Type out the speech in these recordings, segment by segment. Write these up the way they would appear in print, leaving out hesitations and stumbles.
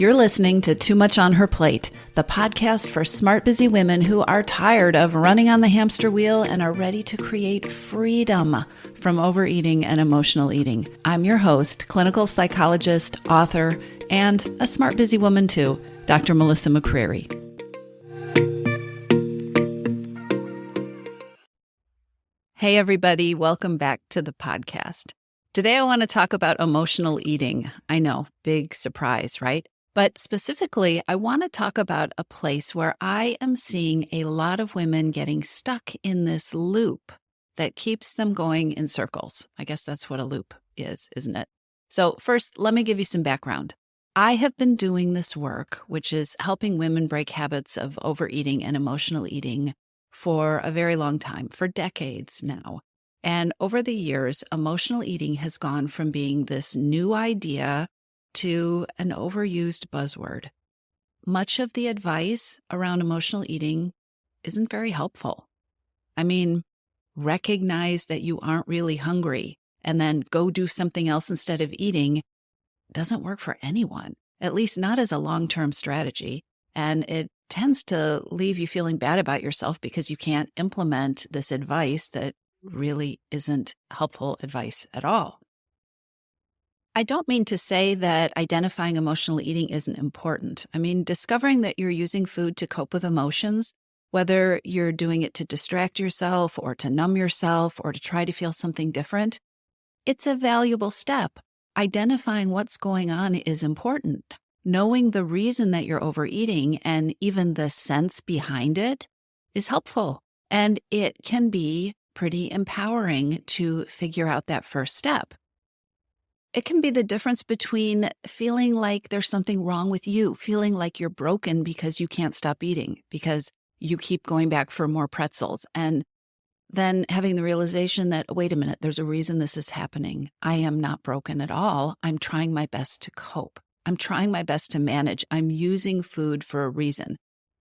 You're listening to Too Much on Her Plate, the podcast for smart, busy women who are tired of running on the hamster wheel and are ready to create freedom from overeating and emotional eating. I'm your host, clinical psychologist, author, and a smart, busy woman too, Dr. Melissa McCreary. Hey, everybody. Welcome back to the podcast. Today, I want to talk about emotional eating. I know, big surprise, right? But specifically, I want to talk about a place where I am seeing a lot of women getting stuck in this loop that keeps them going in circles. I guess that's what a loop is, isn't it? So first, let me give you some background. I have been doing this work, which is helping women break habits of overeating and emotional eating for a very long time, for decades now. And over the years, emotional eating has gone from being this new idea to an overused buzzword. Much of the advice around emotional eating isn't very helpful. I mean, recognize that you aren't really hungry and then go do something else instead of eating doesn't work for anyone, at least not as a long-term strategy. And it tends to leave you feeling bad about yourself because you can't implement this advice that really isn't helpful advice at all. I don't mean to say that identifying emotional eating isn't important. I mean, discovering that you're using food to cope with emotions, whether you're doing it to distract yourself or to numb yourself or to try to feel something different, it's a valuable step. Identifying what's going on is important. Knowing the reason that you're overeating and even the sense behind it is helpful. And it can be pretty empowering to figure out that first step. It can be the difference between feeling like there's something wrong with you, feeling like you're broken because you can't stop eating, because you keep going back for more pretzels, and then having the realization that, wait a minute, there's a reason this is happening. I am not broken at all. I'm trying my best to cope. I'm trying my best to manage. I'm using food for a reason.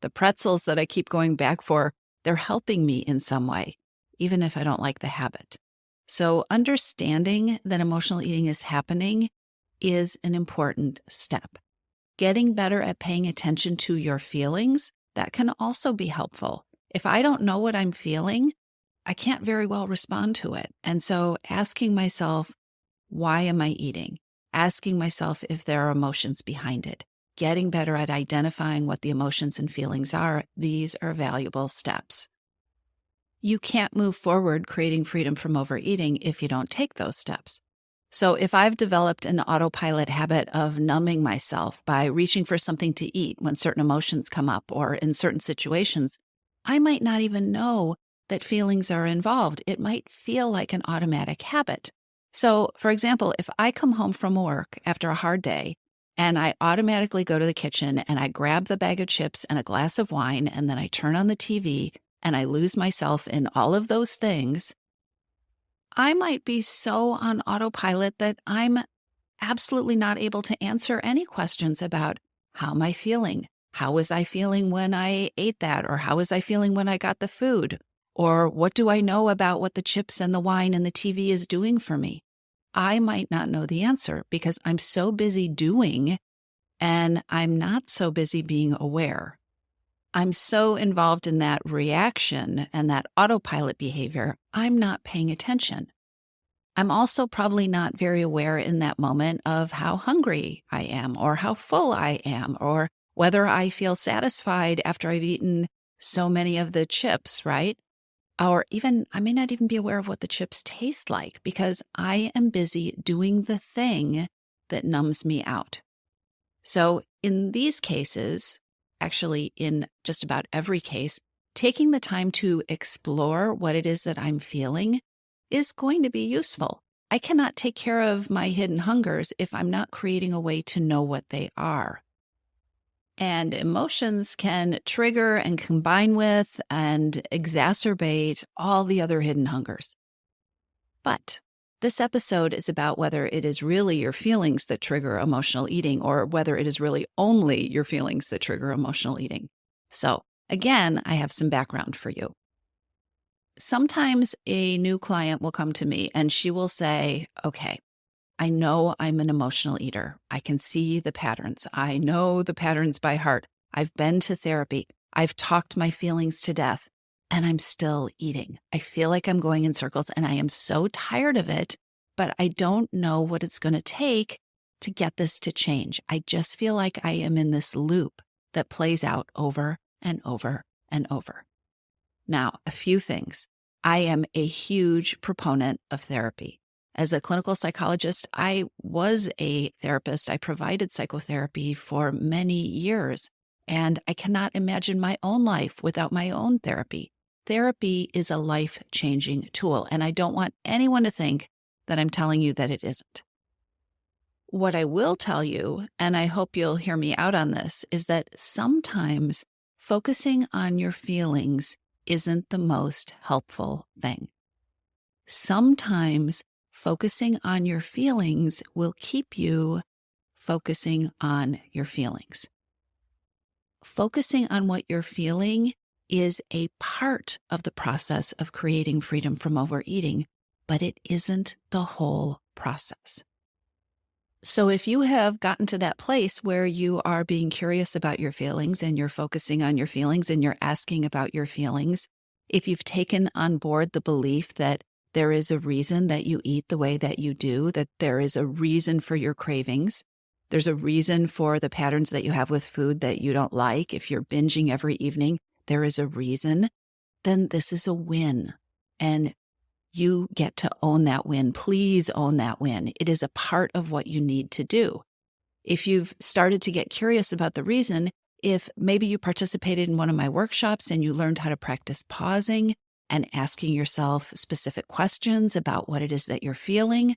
The pretzels that I keep going back for, they're helping me in some way, even if I don't like the habit. So understanding that emotional eating is happening is an important step. Getting better at paying attention to your feelings, that can also be helpful. If I don't know what I'm feeling, I can't very well respond to it. And so asking myself, why am I eating? Asking myself if there are emotions behind it. Getting better at identifying what the emotions and feelings are, these are valuable steps. You can't move forward creating freedom from overeating if you don't take those steps. So if I've developed an autopilot habit of numbing myself by reaching for something to eat when certain emotions come up or in certain situations, I might not even know that feelings are involved. It might feel like an automatic habit. So, for example, if I come home from work after a hard day and I automatically go to the kitchen and I grab the bag of chips and a glass of wine and then I turn on the TV and I lose myself in all of those things, I might be so on autopilot that I'm absolutely not able to answer any questions about how am I feeling? How was I feeling when I ate that? Or how was I feeling when I got the food? Or what do I know about what the chips and the wine and the TV is doing for me? I might not know the answer because I'm so busy doing and I'm not so busy being aware. I'm so involved in that reaction and that autopilot behavior, I'm not paying attention. I'm also probably not very aware in that moment of how hungry I am or how full I am or whether I feel satisfied after I've eaten so many of the chips, right? Or even, I may not even be aware of what the chips taste like because I am busy doing the thing that numbs me out. So in these cases, actually in just about every case, taking the time to explore what it is that I'm feeling is going to be useful. I cannot take care of my hidden hungers if I'm not creating a way to know what they are. And emotions can trigger and combine with and exacerbate all the other hidden hungers. But this episode is about whether it is really your feelings that trigger emotional eating or whether it is really only your feelings that trigger emotional eating. So again, I have some background for you. Sometimes a new client will come to me and she will say, okay, I know I'm an emotional eater. I can see the patterns. I know the patterns by heart. I've been to therapy. I've talked my feelings to death, and I'm still eating. I feel like I'm going in circles, and I am so tired of it, but I don't know what it's going to take to get this to change. I just feel like I am in this loop that plays out over and over and over. Now, a few things. I am a huge proponent of therapy. As a clinical psychologist, I was a therapist. I provided psychotherapy for many years, and I cannot imagine my own life without my own therapy. Therapy is a life-changing tool, and I don't want anyone to think that I'm telling you that it isn't. What I will tell you, and I hope you'll hear me out on this, is that sometimes focusing on your feelings isn't the most helpful thing. Sometimes focusing on your feelings will keep you focusing on your feelings. Focusing on what you're feeling is a part of the process of creating freedom from overeating, but it isn't the whole process. So if you have gotten to that place where you are being curious about your feelings and you're focusing on your feelings and you're asking about your feelings, if you've taken on board the belief that there is a reason that you eat the way that you do, that there is a reason for your cravings, there's a reason for the patterns that you have with food that you don't like, if you're binging every evening, there is a reason, then this is a win. And you get to own that win. Please own that win. It is a part of what you need to do. If you've started to get curious about the reason, if maybe you participated in one of my workshops and you learned how to practice pausing and asking yourself specific questions about what it is that you're feeling,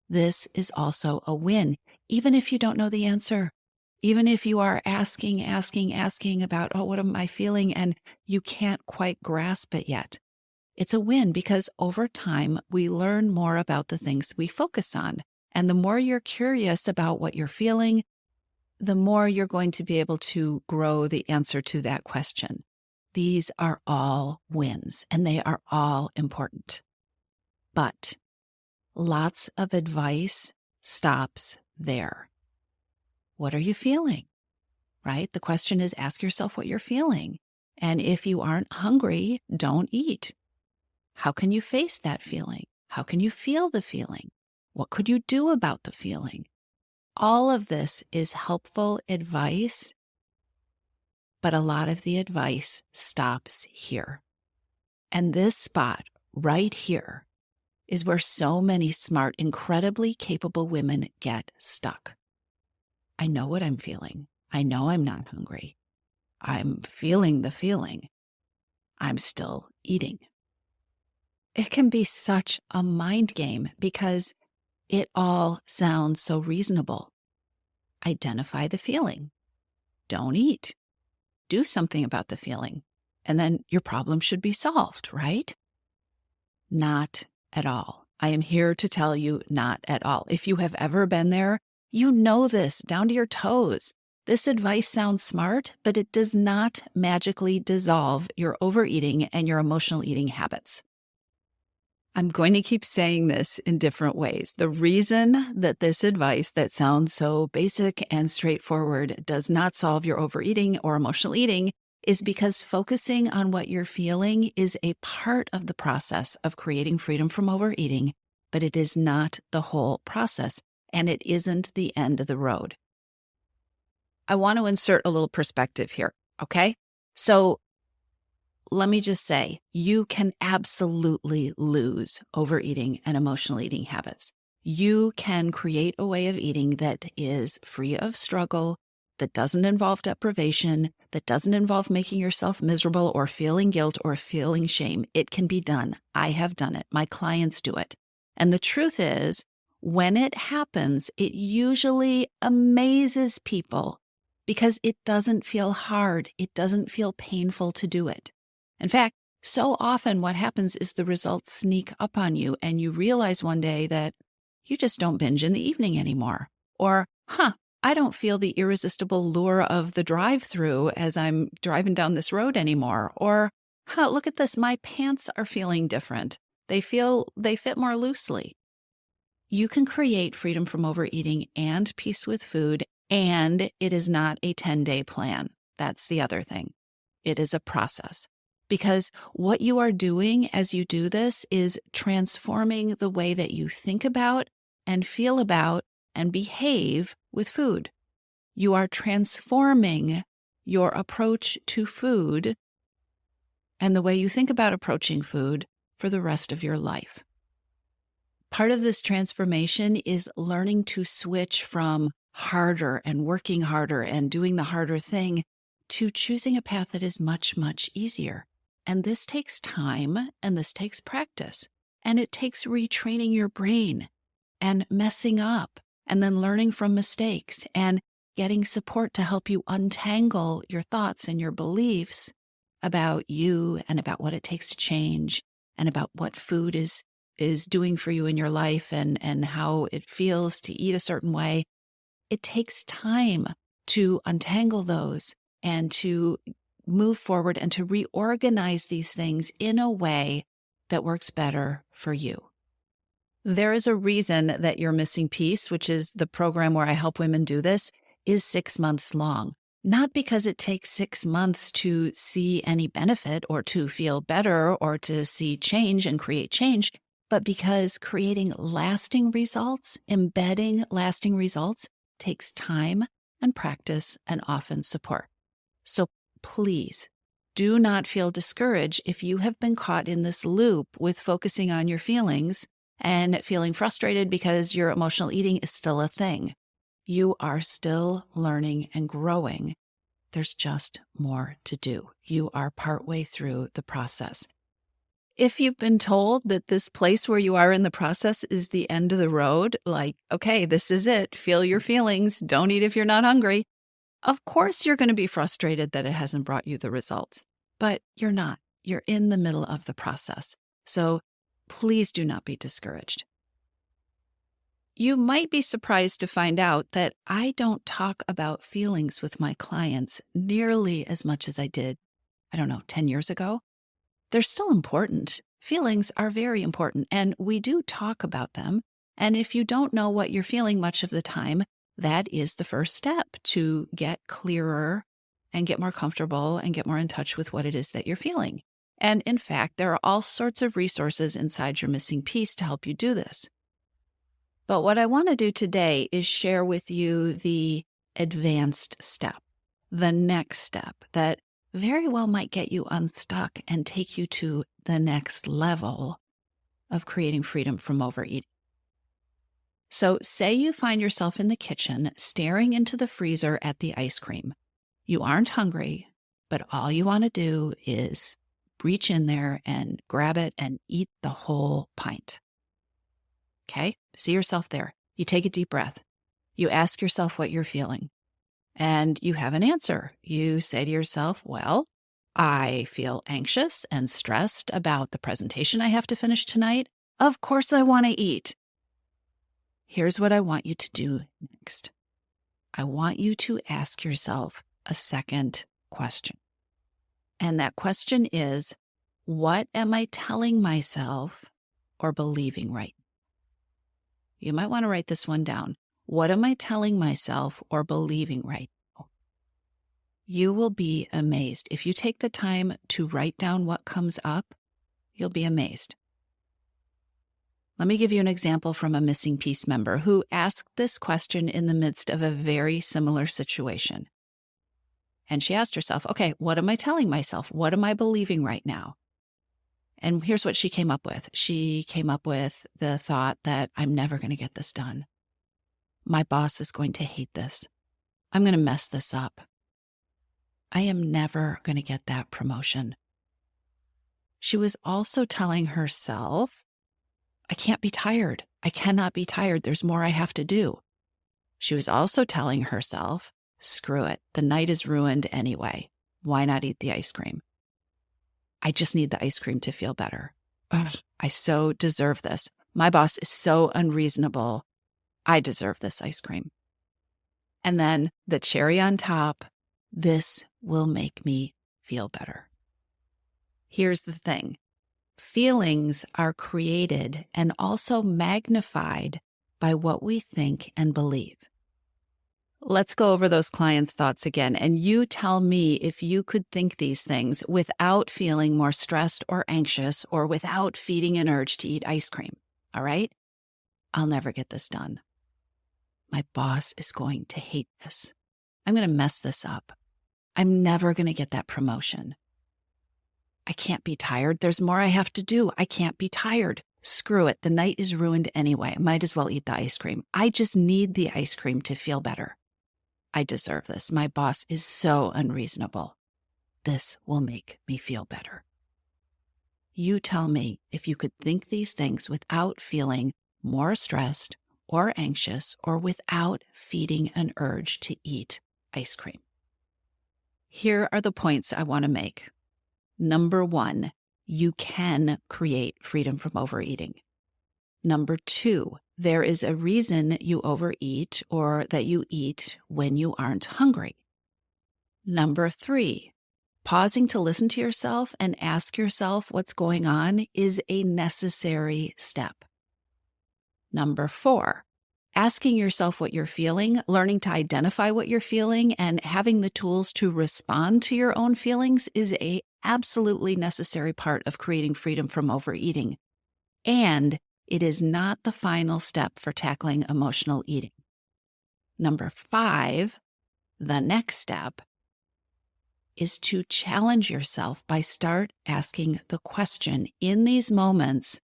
this is also a win, even if you don't know the answer. Even if you are asking about, oh, what am I feeling? And you can't quite grasp it yet. It's a win because over time, we learn more about the things we focus on. And the more you're curious about what you're feeling, the more you're going to be able to grow the answer to that question. These are all wins, and they are all important. But lots of advice stops there. What are you feeling? Right? The question is, ask yourself what you're feeling. And if you aren't hungry, don't eat. How can you face that feeling? How can you feel the feeling? What could you do about the feeling? All of this is helpful advice, but a lot of the advice stops here. And this spot right here is where so many smart, incredibly capable women get stuck. I know what I'm feeling. I know I'm not hungry. I'm feeling the feeling. I'm still eating. It can be such a mind game because it all sounds so reasonable. Identify the feeling. Don't eat. Do something about the feeling. And then your problem should be solved, right? Not at all. I am here to tell you not at all. If you have ever been there, you know this down to your toes. This advice sounds smart, but it does not magically dissolve your overeating and your emotional eating habits. I'm going to keep saying this in different ways. The reason that this advice that sounds so basic and straightforward does not solve your overeating or emotional eating is because focusing on what you're feeling is a part of the process of creating freedom from overeating, but it is not the whole process, and it isn't the end of the road. I want to insert a little perspective here, okay? So let me just say, you can absolutely lose overeating and emotional eating habits. You can create a way of eating that is free of struggle, that doesn't involve deprivation, that doesn't involve making yourself miserable or feeling guilt or feeling shame. It can be done. I have done it. My clients do it. And the truth is, when it happens, it usually amazes people because it doesn't feel hard. It doesn't feel painful to do it. In fact, so often what happens is the results sneak up on you and you realize one day that you just don't binge in the evening anymore. Or, I don't feel the irresistible lure of the drive-through as I'm driving down this road anymore. Or, look at this, my pants are feeling different. They fit more loosely. You can create freedom from overeating and peace with food, and it is not a 10-day plan. That's the other thing. It is a process. Because what you are doing as you do this is transforming the way that you think about and feel about and behave with food. You are transforming your approach to food and the way you think about approaching food for the rest of your life. Part of this transformation is learning to switch from harder and working harder and doing the harder thing to choosing a path that is much, much easier. And this takes time and this takes practice. And it takes retraining your brain and messing up and then learning from mistakes and getting support to help you untangle your thoughts and your beliefs about you and about what it takes to change and about what food is doing for you in your life and how it feels to eat a certain way. It takes time to untangle those and to move forward and to reorganize these things in a way that works better for you. There is a reason that You're Missing Peace, which is the program where I help women do this, is 6 months long. Not because it takes 6 months to see any benefit or to feel better or to see change and create change, but because creating lasting results, embedding lasting results, takes time and practice and often support. So please do not feel discouraged if you have been caught in this loop with focusing on your feelings and feeling frustrated because your emotional eating is still a thing. You are still learning and growing. There's just more to do. You are partway through the process. If you've been told that this place where you are in the process is the end of the road, like, okay, this is it, feel your feelings, don't eat if you're not hungry, of course you're going to be frustrated that it hasn't brought you the results. But you're not. You're in the middle of the process. So please do not be discouraged. You might be surprised to find out that I don't talk about feelings with my clients nearly as much as I did, 10 years ago. They're still important. Feelings are very important, and we do talk about them. And if you don't know what you're feeling much of the time, that is the first step to get clearer and get more comfortable and get more in touch with what it is that you're feeling. And in fact, there are all sorts of resources inside Your Missing Piece to help you do this. But what I want to do today is share with you the advanced step, the next step that very well might get you unstuck and take you to the next level of creating freedom from overeating. So say you find yourself in the kitchen staring into the freezer at the ice cream. You aren't hungry, but all you want to do is reach in there and grab it and eat the whole pint. Okay? See yourself there. You take a deep breath. You ask yourself what you're feeling. And you have an answer. You say to yourself, well, I feel anxious and stressed about the presentation I have to finish tonight. Of course I want to eat. Here's what I want you to do next. I want you to ask yourself a second question. And that question is, what am I telling myself or believing right now? You might want to write this one down. What am I telling myself or believing right now? You will be amazed. If you take the time to write down what comes up, you'll be amazed. Let me give you an example from a Missing Piece member who asked this question in the midst of a very similar situation. And she asked herself, okay, what am I telling myself? What am I believing right now? And here's what she came up with. She came up with the thought that I'm never going to get this done. My boss is going to hate this. I'm going to mess this up. I am never going to get that promotion. She was also telling herself, I can't be tired. I cannot be tired. There's more I have to do. She was also telling herself, screw it. The night is ruined anyway. Why not eat the ice cream? I just need the ice cream to feel better. Ugh, I so deserve this. My boss is so unreasonable. I deserve this ice cream. And then the cherry on top, this will make me feel better. Here's the thing. Feelings are created and also magnified by what we think and believe. Let's go over those clients' thoughts again, and you tell me if you could think these things without feeling more stressed or anxious or without feeding an urge to eat ice cream. All right? I'll never get this done. My boss is going to hate this. I'm going to mess this up. I'm never going to get that promotion. I can't be tired. There's more I have to do. I can't be tired. Screw it. The night is ruined anyway. I might as well eat the ice cream. I just need the ice cream to feel better. I deserve this. My boss is so unreasonable. This will make me feel better. You tell me if you could think these things without feeling more stressed or anxious or without feeding an urge to eat ice cream. Here are the points I want to make. Number 1, you can create freedom from overeating. Number 2, there is a reason you overeat or that you eat when you aren't hungry. Number 3, pausing to listen to yourself and ask yourself what's going on is a necessary step. Number 4, asking yourself what you're feeling, learning to identify what you're feeling, and having the tools to respond to your own feelings is a absolutely necessary part of creating freedom from overeating. And it is not the final step for tackling emotional eating. Number 5, the next step is to challenge yourself by start asking the question in these moments,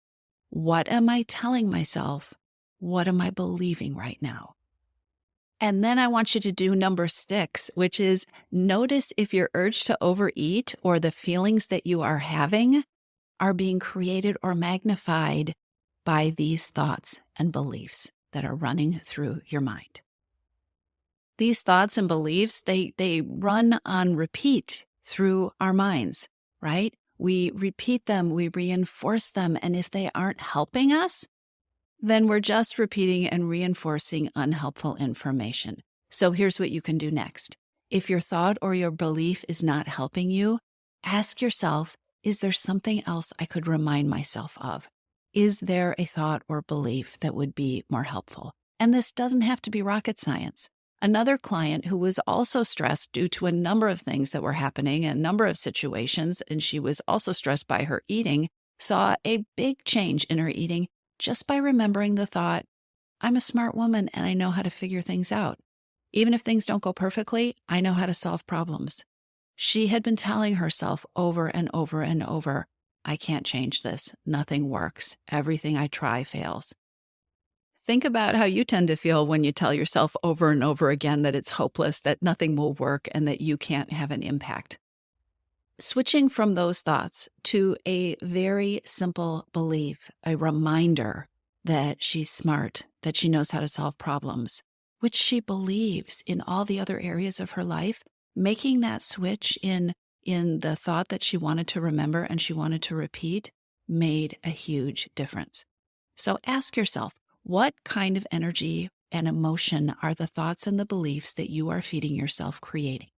what am I telling myself? What am I believing right now? And then I want you to do number 6, which is notice if your urge to overeat or the feelings that you are having are being created or magnified by these thoughts and beliefs that are running through your mind. These thoughts and beliefs, they run on repeat through our minds, right? We repeat them, we reinforce them, and if they aren't helping us, then we're just repeating and reinforcing unhelpful information. So here's what you can do next. If your thought or your belief is not helping you, ask yourself, is there something else I could remind myself of? Is there a thought or belief that would be more helpful? And this doesn't have to be rocket science. Another client who was also stressed due to a number of things that were happening, a number of situations, and she was also stressed by her eating, saw a big change in her eating just by remembering the thought, I'm a smart woman and I know how to figure things out. Even if things don't go perfectly, I know how to solve problems. She had been telling herself over and over and over, I can't change this. Nothing works. Everything I try fails. Think about how you tend to feel when you tell yourself over and over again that it's hopeless, that nothing will work, and that you can't have an impact. Switching from those thoughts to a very simple belief, a reminder that she's smart, that she knows how to solve problems, which she believes in all the other areas of her life, making that switch in the thought that she wanted to remember and she wanted to repeat made a huge difference. So ask yourself, what kind of energy and emotion are the thoughts and the beliefs that you are feeding yourself creating?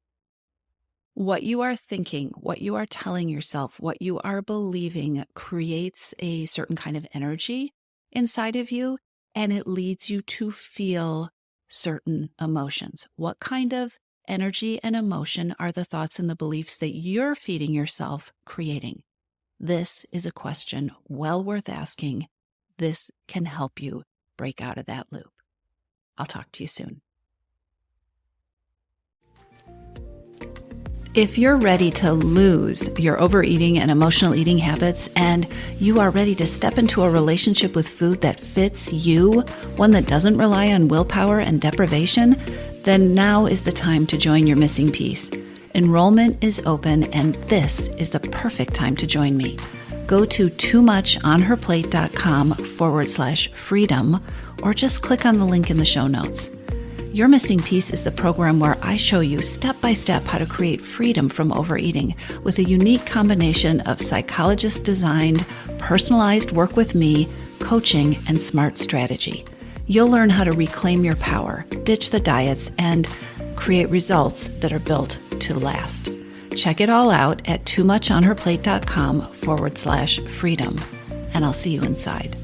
What you are thinking, what you are telling yourself, what you are believing creates a certain kind of energy inside of you, and it leads you to feel certain emotions. What kind of energy and emotion are the thoughts and the beliefs that you're feeding yourself creating? This is a question well worth asking. This can help you break out of that loop. I'll talk to you soon. If you're ready to lose your overeating and emotional eating habits, and you are ready to step into a relationship with food that fits you, one that doesn't rely on willpower and deprivation, then now is the time to join your missing piece. Enrollment is open, and this is the perfect time to join me. Go to toomuchonherplate.com/freedom, or just click on the link in the show notes. Your Missing Piece is the program where I show you step-by-step how to create freedom from overeating with a unique combination of psychologist-designed, personalized work with me, coaching, and smart strategy. You'll learn how to reclaim your power, ditch the diets, and create results that are built to last. Check it all out at toomuchonherplate.com/freedom, and I'll see you inside.